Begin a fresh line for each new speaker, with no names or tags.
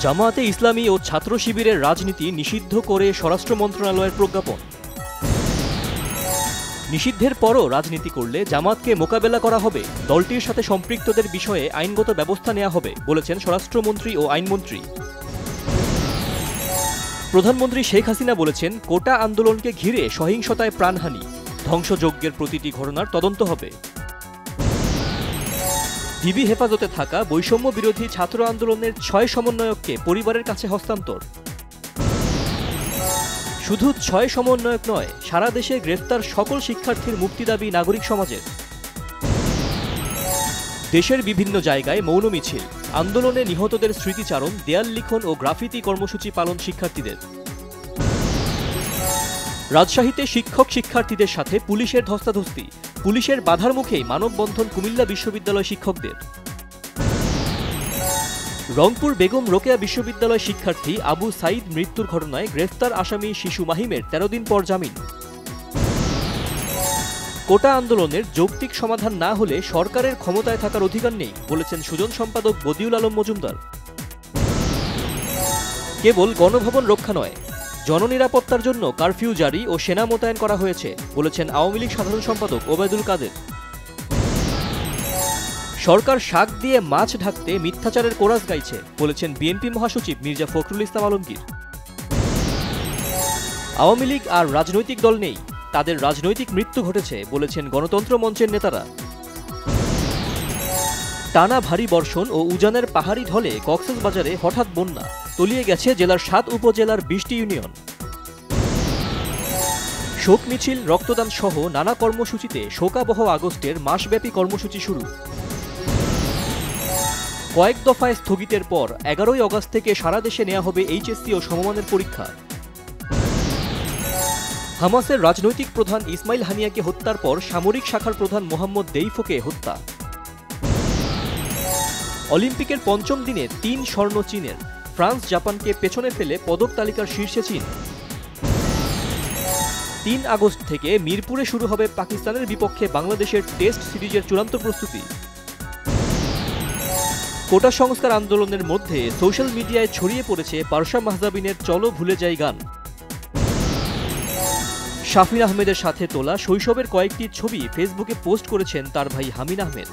জামায়াতে ইসলামী ও ছাত্র শিবিরের রাজনীতি নিষিদ্ধ করে স্বরাষ্ট্র মন্ত্রণালয়ের প্রজ্ঞাপন। নিষিদ্ধের পরও রাজনীতি করলে জামাতকে মোকাবেলা করা হবে, দলটির সাথে সম্পৃক্তদের বিষয়ে আইনগত ব্যবস্থা নেওয়া হবে বলেছেন স্বরাষ্ট্রমন্ত্রী ও আইনমন্ত্রী। প্রধানমন্ত্রী শেখ হাসিনা বলেছেন, কোটা আন্দোলনকে ঘিরে সহিংসতায় প্রাণহানি, ধ্বংসযজ্ঞের প্রতিটি ঘটনার তদন্ত হবে। ডিবি হেফাজতে থাকা বৈষম্য বিরোধী ছাত্র আন্দোলনের ৬ সমন্বয়ককে পরিবারের কাছে হস্তান্তর। শুধু ৬ সমন্বয়ক নয়, সারা দেশে গ্রেফতার সকল শিক্ষার্থীর মুক্তি দাবি নাগরিক সমাজের। দেশের বিভিন্ন জায়গায় মৌন মিছিল, আন্দোলনে নিহতদের স্মৃতিচারণ, দেয়াল লিখন ও গ্রাফিতি কর্মসূচি পালন শিক্ষার্থীদের। রাজশাহীতে শিক্ষক শিক্ষার্থীদের সাথে পুলিশের ধস্তাধস্তি, পুলিশের বাধার মুখেই মানববন্ধন কুমিল্লা বিশ্ববিদ্যালয় শিক্ষকদের। রংপুর বেগম রোকেয়া বিশ্ববিদ্যালয় শিক্ষার্থী আবু সাইদ মৃত্যুর ঘটনায় গ্রেফতার আসামি শিশু মাহিমের ১৩ দিন পর জামিন। কোটা আন্দোলনের যৌক্তিক সমাধান না হলে সরকারের ক্ষমতায় থাকার অধিকার নেই বলেছেন সুজন সম্পাদক বদিউল আলম মজুমদার। কেবল গণভবন রক্ষা নয়, জননিরাপত্তার জন্য কারফিউ জারি ও সেনা মোতায়েন করা হয়েছে বলেছেন আওয়ামী লীগ সাধারণ সম্পাদক ওবায়দুল কাদের। সরকার শাক দিয়ে মাছ ঢাকতে মিথ্যাচারের কোরাস গাইছে বলেছেন বিএনপি মহাসচিব মির্জা ফখরুল ইসলাম আলমগীর। আওয়ামী লীগ আর রাজনৈতিক দল নেই, তাদের রাজনৈতিক মৃত্যু ঘটেছে বলেছেন গণতন্ত্র মঞ্চের নেতারা। টানা ভারী বর্ষণ ও উজানের পাহাড়ি ঢলে কক্সবাজারে হঠাৎ বন্যা, তলিয়ে গেছে জেলার ৭ উপজেলার ২০টি ইউনিয়ন। শোক মিছিল, রক্তদান সহ নানা কর্মসূচিতে শোকাবহ আগস্টের মাসব্যাপী কর্মসূচি শুরু। কয়েক দফায় স্থগিতের পর ১১ই আগস্ট থেকে সারা দেশে নেওয়া হবে এইচএসসি ও সমমানের পরীক্ষা। হামাসের রাজনৈতিক প্রধান ইসমাইল হানিয়াকে হত্যার পর সামরিক শাখার প্রধান মোহাম্মদ দেইফোকে হত্যা। অলিম্পিকের ৫ম দিনে ৩ স্বর্ণ চীনের, ফ্রান্স জাপানকে পেছনে ফেলে পদক তালিকার শীর্ষে চীন। ৩ আগস্ট থেকে মিরপুরে শুরু হবে পাকিস্তানের বিপক্ষে বাংলাদেশের টেস্ট সিরিজের চূড়ান্ত প্রস্তুতি। কোটা সংস্কার আন্দোলনের মধ্যে সোশ্যাল মিডিয়ায় ছড়িয়ে পড়েছে পারসা মাহজাবিনের চলো ভুলে যাই গান। শাফিন আহমেদের সাথে তোলা শৈশবের কয়েকটি ছবি ফেসবুকে পোস্ট করেছেন তার ভাই হামিন আহমেদ।